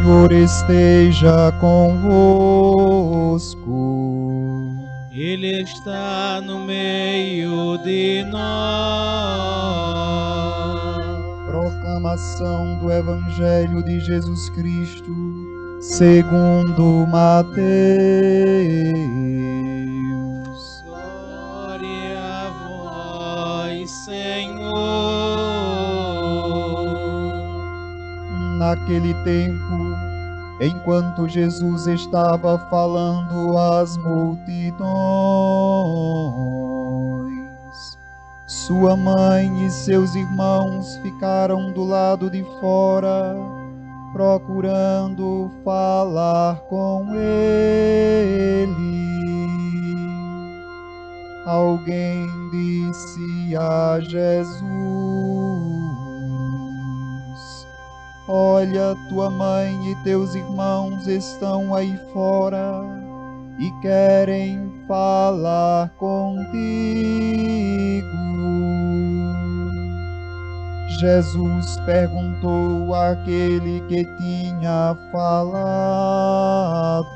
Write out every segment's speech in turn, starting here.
Senhor esteja convosco. Ele está no meio de nós. Proclamação do Evangelho de Jesus Cristo, segundo Mateus. Glória a vós, Senhor. Naquele tempo, enquanto Jesus estava falando às multidões, sua mãe e seus irmãos ficaram do lado de fora, procurando falar com ele. Alguém disse a Jesus: olha, tua mãe e teus irmãos estão aí fora e querem falar contigo. Jesus perguntou àquele que tinha falado: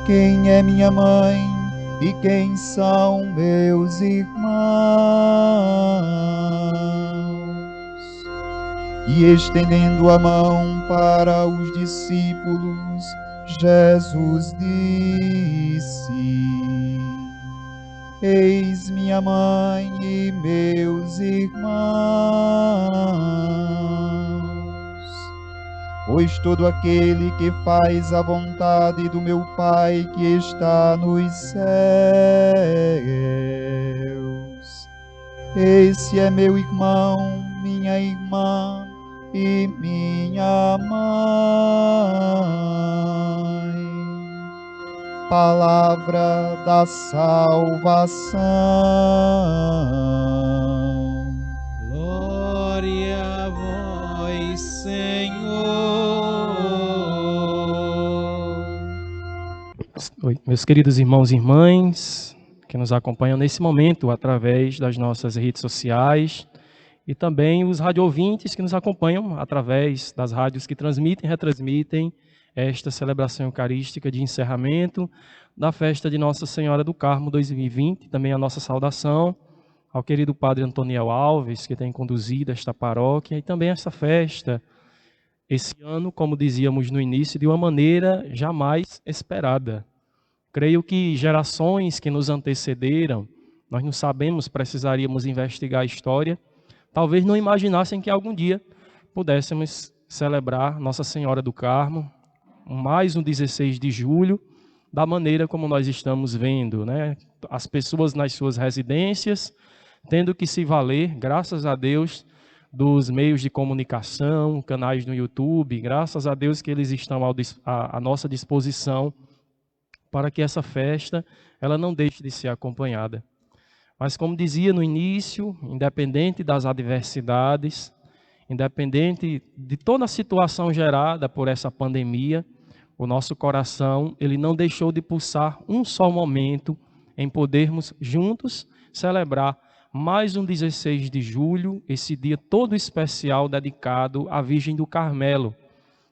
quem é minha mãe e quem são meus irmãos? E estendendo a mão para os discípulos, Jesus disse: eis minha mãe e meus irmãos. Pois todo aquele que faz a vontade do meu Pai que está nos céus, esse é meu irmão, minha irmã e minha mãe. Palavra da salvação. Glória a vós, Senhor. Oi, meus queridos irmãos e irmãs que nos acompanham nesse momento através das nossas redes sociais e também os radioouvintes que nos acompanham através das rádios que transmitem e retransmitem esta celebração eucarística de encerramento da festa de Nossa Senhora do Carmo 2020. Também a nossa saudação ao querido Padre Antoniel Alves, que tem conduzido esta paróquia e também esta festa, esse ano, como dizíamos no início, de uma maneira jamais esperada. Creio que gerações que nos antecederam, nós não sabemos, precisaríamos investigar a história, talvez não imaginassem que algum dia pudéssemos celebrar Nossa Senhora do Carmo, mais um 16 de julho, da maneira como nós estamos vendo, né? As pessoas nas suas residências, tendo que se valer, graças a Deus, dos meios de comunicação, canais no YouTube, graças a Deus que eles estão à nossa disposição para que essa festa ela não deixe de ser acompanhada. Mas como dizia no início, independente das adversidades, independente de toda a situação gerada por essa pandemia, o nosso coração ele não deixou de pulsar um só momento em podermos juntos celebrar mais um 16 de julho, esse dia todo especial dedicado à Virgem do Carmelo,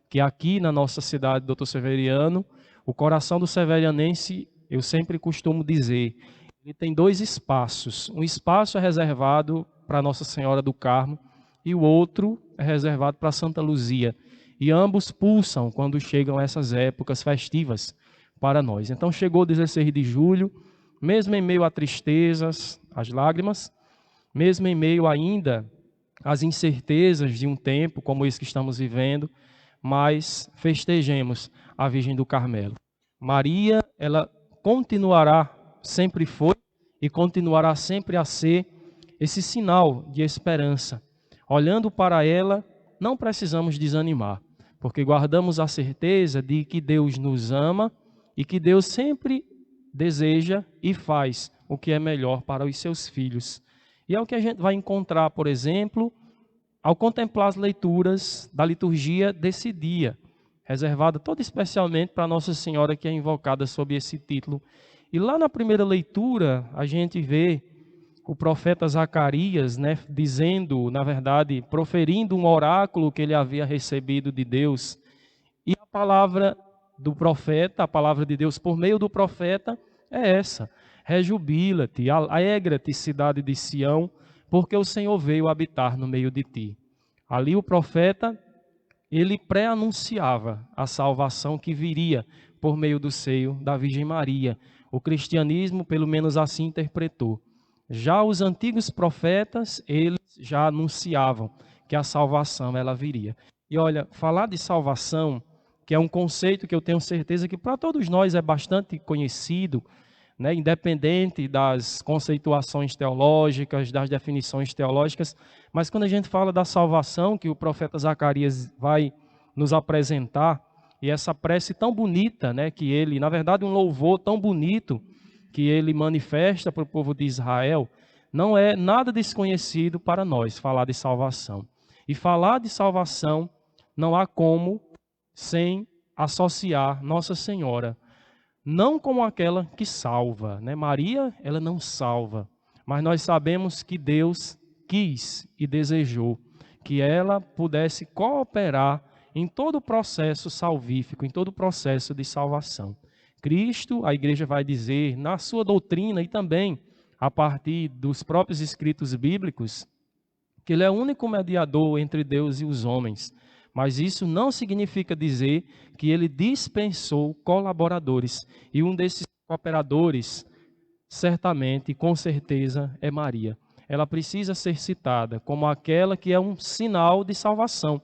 que aqui na nossa cidade, Doutor Severiano, o coração do severianense, eu sempre costumo dizer, ele tem dois espaços. Um espaço é reservado para Nossa Senhora do Carmo e o outro é reservado para Santa Luzia. E ambos pulsam quando chegam essas épocas festivas para nós. Então chegou o 16 de julho, mesmo em meio a tristezas, às lágrimas, mesmo em meio ainda às incertezas de um tempo como esse que estamos vivendo, mas festejemos a Virgem do Carmelo. Maria, ela continuará, sempre foi e continuará sempre a ser esse sinal de esperança. Olhando para ela, não precisamos desanimar, porque guardamos a certeza de que Deus nos ama e que Deus sempre deseja e faz o que é melhor para os seus filhos. E é o que a gente vai encontrar, por exemplo, ao contemplar as leituras da liturgia desse dia, reservada toda especialmente para Nossa Senhora, que é invocada sob esse título. E lá na primeira leitura, a gente vê o profeta Zacarias, né, dizendo, na verdade, proferindo um oráculo que ele havia recebido de Deus. E a palavra do profeta, a palavra de Deus por meio do profeta é essa: rejubila-te, alegra-te, cidade de Sião, porque o Senhor veio habitar no meio de ti. Ali o profeta, ele pré-anunciava a salvação que viria por meio do seio da Virgem Maria. O cristianismo, pelo menos assim, interpretou. Já os antigos profetas, eles já anunciavam que a salvação ela viria. E olha, falar de salvação, que é um conceito que eu tenho certeza que para todos nós é bastante conhecido, né, independente das conceituações teológicas, das definições teológicas, mas quando a gente fala da salvação, que o profeta Zacarias vai nos apresentar, e essa prece tão bonita, né, que ele, na verdade, um louvor tão bonito que ele manifesta para o povo de Israel, não é nada desconhecido para nós falar de salvação. E falar de salvação não há como sem associar Nossa Senhora, não como aquela que salva, né? Maria, ela não salva, mas nós sabemos que Deus quis e desejou que ela pudesse cooperar em todo o processo salvífico, em todo o processo de salvação. Cristo, a igreja vai dizer, na sua doutrina e também a partir dos próprios escritos bíblicos, que ele é o único mediador entre Deus e os homens. Mas isso não significa dizer que ele dispensou colaboradores. E um desses cooperadores, certamente, com certeza, é Maria. Ela precisa ser citada como aquela que é um sinal de salvação,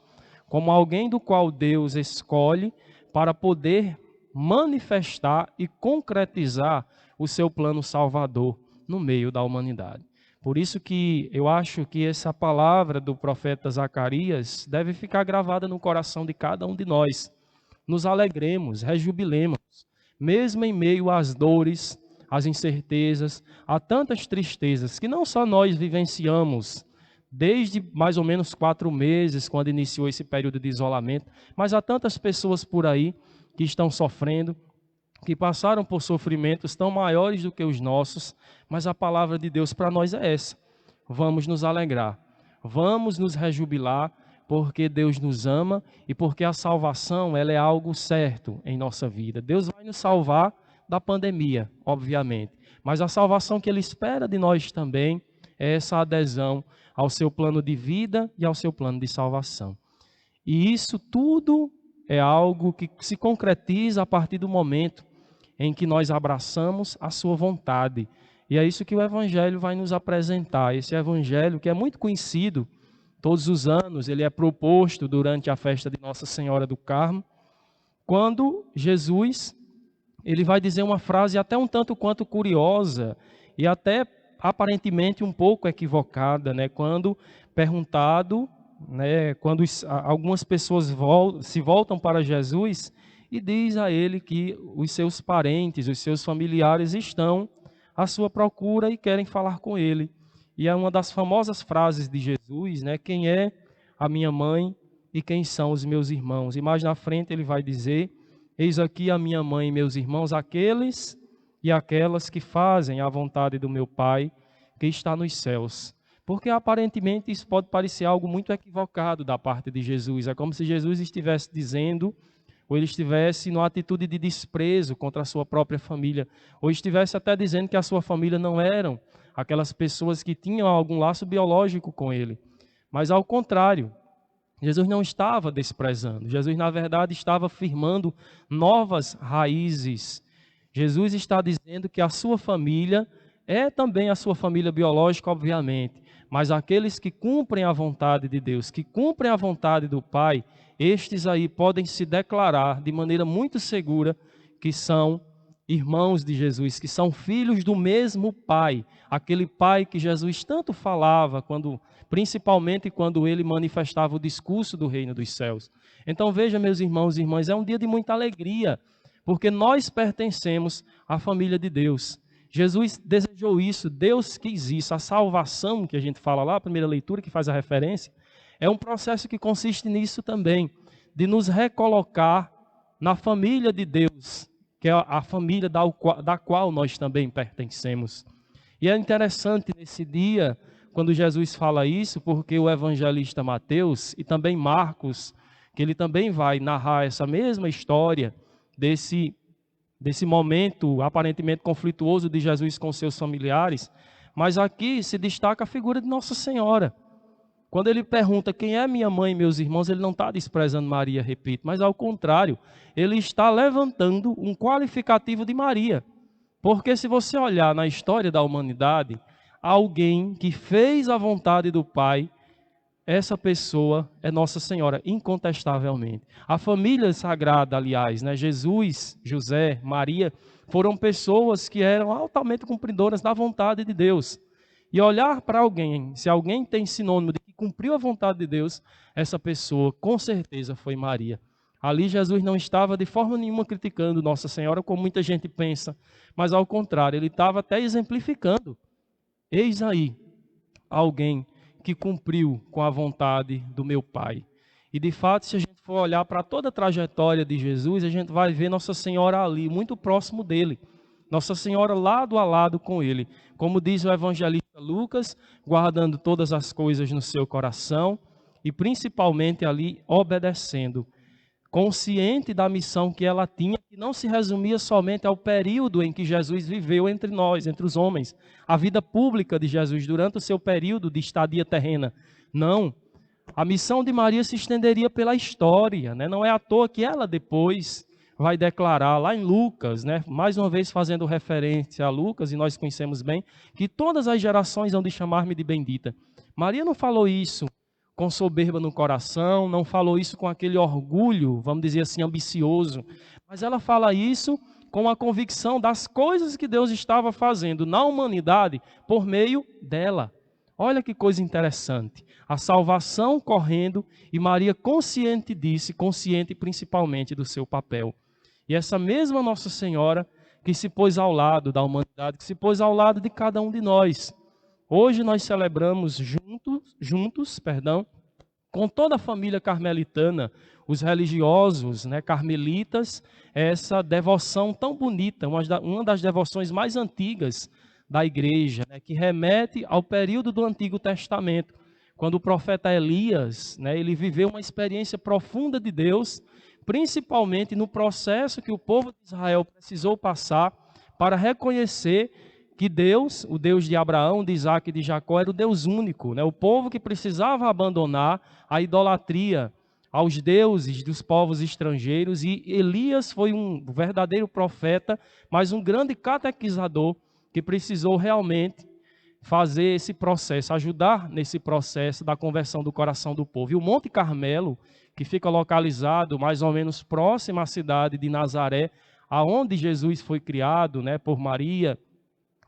como alguém do qual Deus escolhe para poder manifestar e concretizar o seu plano salvador no meio da humanidade. Por isso que eu acho que essa palavra do profeta Zacarias deve ficar gravada no coração de cada um de nós. Nos alegremos, rejubilemos, mesmo em meio às dores, às incertezas, a tantas tristezas que não só nós vivenciamos desde mais ou menos 4 meses, quando iniciou esse período de isolamento, mas há tantas pessoas por aí que estão sofrendo, que passaram por sofrimentos tão maiores do que os nossos, mas a palavra de Deus para nós é essa: vamos nos alegrar, vamos nos rejubilar, porque Deus nos ama e porque a salvação ela é algo certo em nossa vida. Deus vai nos salvar da pandemia, obviamente, mas a salvação que Ele espera de nós também é essa adesão ao seu plano de vida e ao seu plano de salvação. E isso tudo é algo que se concretiza a partir do momento em que nós abraçamos a sua vontade. E é isso que o Evangelho vai nos apresentar. Esse Evangelho que é muito conhecido, todos os anos, ele é proposto durante a festa de Nossa Senhora do Carmo, quando Jesus ele vai dizer uma frase até um tanto quanto curiosa e até aparentemente um pouco equivocada, né? Quando perguntado, né, quando algumas pessoas se voltam para Jesus e diz a ele que os seus parentes, os seus familiares estão à sua procura e querem falar com ele. E é uma das famosas frases de Jesus, né? Quem é a minha mãe e quem são os meus irmãos? E mais na frente ele vai dizer: eis aqui a minha mãe e meus irmãos, aqueles e aquelas que fazem a vontade do meu Pai que está nos céus. Porque aparentemente isso pode parecer algo muito equivocado da parte de Jesus. É como se Jesus estivesse dizendo, ou ele estivesse numa atitude de desprezo contra a sua própria família, ou estivesse até dizendo que a sua família não eram aquelas pessoas que tinham algum laço biológico com ele. Mas ao contrário, Jesus não estava desprezando. Jesus, na verdade, estava firmando novas raízes. Jesus está dizendo que a sua família é também a sua família biológica, obviamente, mas aqueles que cumprem a vontade de Deus, que cumprem a vontade do Pai, estes aí podem se declarar de maneira muito segura que são irmãos de Jesus, que são filhos do mesmo Pai, aquele Pai que Jesus tanto falava, principalmente quando ele manifestava o discurso do reino dos céus. Então veja, meus irmãos e irmãs, é um dia de muita alegria, porque nós pertencemos à família de Deus. Jesus desejou isso, Deus quis isso. A salvação que a gente fala lá, a primeira leitura que faz a referência, é um processo que consiste nisso também, de nos recolocar na família de Deus, que é a família da qual nós também pertencemos. E é interessante nesse dia, quando Jesus fala isso, porque o evangelista Mateus e também Marcos, que ele também vai narrar essa mesma história desse momento aparentemente conflituoso de Jesus com seus familiares, mas aqui se destaca a figura de Nossa Senhora. Quando ele pergunta quem é minha mãe e meus irmãos, ele não está desprezando Maria, repito, mas ao contrário, ele está levantando um qualificativo de Maria. Porque se você olhar na história da humanidade, alguém que fez a vontade do Pai, essa pessoa é Nossa Senhora, incontestavelmente. A família sagrada, aliás, né, Jesus, José, Maria, foram pessoas que eram altamente cumpridoras da vontade de Deus. E olhar para alguém, se alguém tem sinônimo de que cumpriu a vontade de Deus, essa pessoa com certeza foi Maria. Ali Jesus não estava de forma nenhuma criticando Nossa Senhora, como muita gente pensa, mas ao contrário, ele estava até exemplificando. Eis aí alguém que cumpriu com a vontade do meu Pai. E de fato, se a gente for olhar para toda a trajetória de Jesus, a gente vai ver Nossa Senhora ali, muito próximo dele. Nossa Senhora lado a lado com ele. Como diz o evangelista Lucas, guardando todas as coisas no seu coração e principalmente ali obedecendo, consciente da missão que ela tinha, que não se resumia somente ao período em que Jesus viveu entre nós, entre os homens, a vida pública de Jesus durante o seu período de estadia terrena. Não, a missão de Maria se estenderia pela história, né? Não é à toa que ela depois vai declarar lá em Lucas, né? Mais uma vez fazendo referência a Lucas, e nós conhecemos bem, que todas as gerações hão de chamar-me de bendita. Maria não falou isso com soberba no coração, não falou isso com aquele orgulho, vamos dizer assim, ambicioso, mas ela fala isso com a convicção das coisas que Deus estava fazendo na humanidade por meio dela. Olha que coisa interessante, a salvação correndo e Maria consciente disso, consciente principalmente do seu papel. E essa mesma Nossa Senhora que se pôs ao lado da humanidade, que se pôs ao lado de cada um de nós. Hoje nós celebramos juntos, com toda a família carmelitana, os religiosos, né, carmelitas, essa devoção tão bonita, uma das devoções mais antigas da igreja, né, que remete ao período do Antigo Testamento, quando o profeta Elias, né, ele viveu uma experiência profunda de Deus, principalmente no processo que o povo de Israel precisou passar para reconhecer que Deus, o Deus de Abraão, de Isaac e de Jacó, era o Deus único, né? O povo que precisava abandonar a idolatria aos deuses dos povos estrangeiros, e Elias foi um verdadeiro profeta, mas um grande catequizador que precisou realmente fazer esse processo, ajudar nesse processo da conversão do coração do povo. E o Monte Carmelo, que fica localizado mais ou menos próximo à cidade de Nazaré, aonde Jesus foi criado, né, por Maria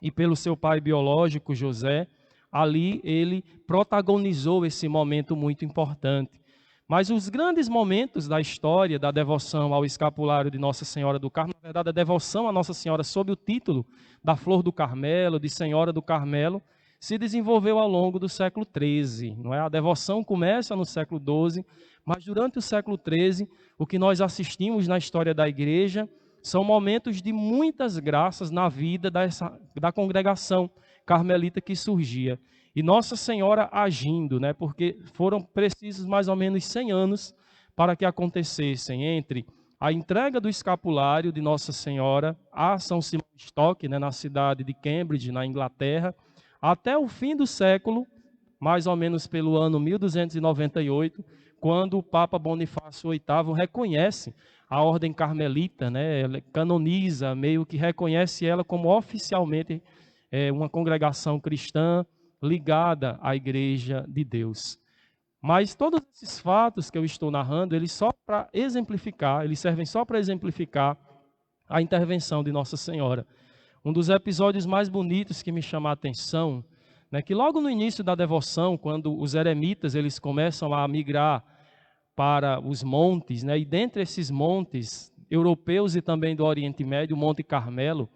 e pelo seu pai biológico, José, ali ele protagonizou esse momento muito importante. Mas os grandes momentos da história da devoção ao escapulário de Nossa Senhora do Carmo, na verdade a devoção a Nossa Senhora sob o título da Flor do Carmelo, de Senhora do Carmelo, se desenvolveu ao longo do século XIII. Não é? A devoção começa no século XII, mas durante o século XIII, o que nós assistimos na história da igreja são momentos de muitas graças na vida da congregação carmelita que surgia. E Nossa Senhora agindo, né? Porque foram precisos mais ou menos 100 anos para que acontecessem entre a entrega do escapulário de Nossa Senhora a São Simão de Stock, né, na cidade de Cambridge, na Inglaterra, até o fim do século, mais ou menos pelo ano 1298, quando o Papa Bonifácio VIII reconhece a ordem carmelita, né, canoniza, meio que reconhece ela como oficialmente uma congregação cristã ligada à Igreja de Deus. Mas todos esses fatos que eu estou narrando, eles servem só para exemplificar a intervenção de Nossa Senhora. Um dos episódios mais bonitos que me chama a atenção, né, que logo no início da devoção, quando os eremitas eles começam a migrar para os montes, né, e dentre esses montes europeus e também do Oriente Médio, o Monte Carmelo,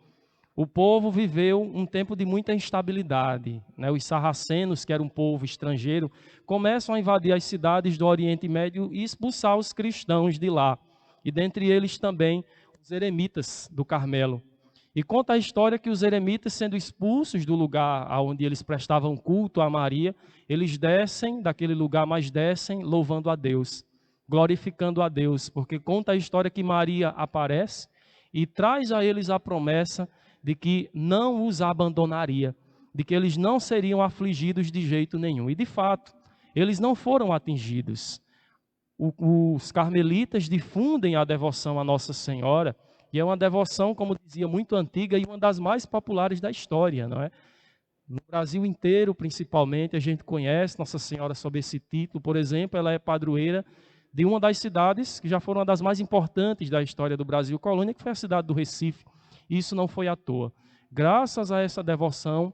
o povo viveu um tempo de muita instabilidade, né? Os sarracenos, que era um povo estrangeiro, começam a invadir as cidades do Oriente Médio e expulsar os cristãos de lá. E dentre eles também os eremitas do Carmelo. E conta a história que os eremitas, sendo expulsos do lugar onde eles prestavam culto a Maria, eles descem daquele lugar, mas descem louvando a Deus, glorificando a Deus, porque conta a história que Maria aparece e traz a eles a promessa de que não os abandonaria, de que eles não seriam afligidos de jeito nenhum. E de fato, eles não foram atingidos. Os carmelitas difundem a devoção a Nossa Senhora, e é uma devoção, como dizia, muito antiga e uma das mais populares da história, não é? No Brasil inteiro, principalmente, a gente conhece Nossa Senhora sob esse título. Por exemplo, ela é padroeira de uma das cidades que já foram uma das mais importantes da história do Brasil colônia, que foi a cidade do Recife. Isso não foi à toa. Graças a essa devoção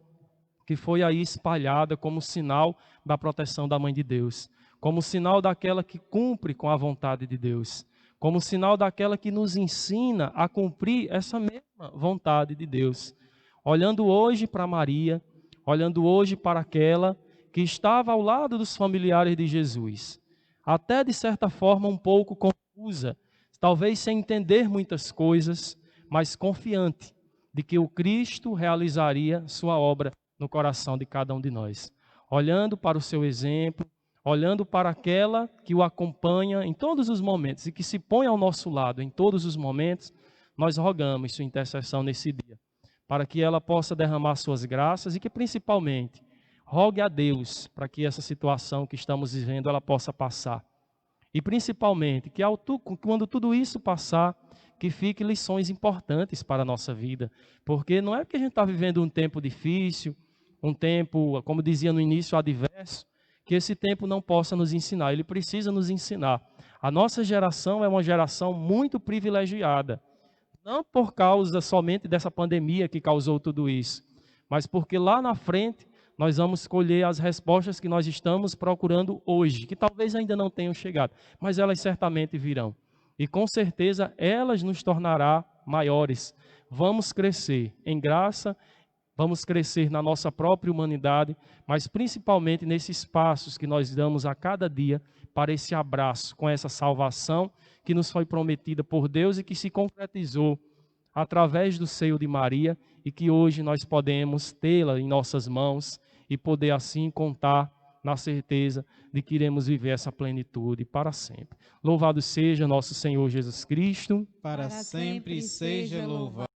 que foi aí espalhada como sinal da proteção da Mãe de Deus, como sinal daquela que cumpre com a vontade de Deus, como sinal daquela que nos ensina a cumprir essa mesma vontade de Deus. Olhando hoje para Maria, olhando hoje para aquela que estava ao lado dos familiares de Jesus, até de certa forma um pouco confusa, talvez sem entender muitas coisas, mas confiante de que o Cristo realizaria sua obra no coração de cada um de nós. Olhando para o seu exemplo, olhando para aquela que o acompanha em todos os momentos e que se põe ao nosso lado em todos os momentos, nós rogamos sua intercessão nesse dia, para que ela possa derramar suas graças e que principalmente rogue a Deus para que essa situação que estamos vivendo ela possa passar. E principalmente que quando tudo isso passar, que fiquem lições importantes para a nossa vida, porque não é que a gente está vivendo um tempo difícil, um tempo, como dizia no início, adverso, que esse tempo não possa nos ensinar, ele precisa nos ensinar. A nossa geração é uma geração muito privilegiada, não por causa somente dessa pandemia que causou tudo isso, mas porque lá na frente nós vamos colher as respostas que nós estamos procurando hoje, que talvez ainda não tenham chegado, mas elas certamente virão. E com certeza elas nos tornará maiores. Vamos crescer em graça, vamos crescer na nossa própria humanidade, mas principalmente nesses passos que nós damos a cada dia para esse abraço com essa salvação que nos foi prometida por Deus e que se concretizou através do seio de Maria e que hoje nós podemos tê-la em nossas mãos e poder assim contar na certeza de que iremos viver essa plenitude para sempre. Louvado seja nosso Senhor Jesus Cristo. Para sempre seja louvado.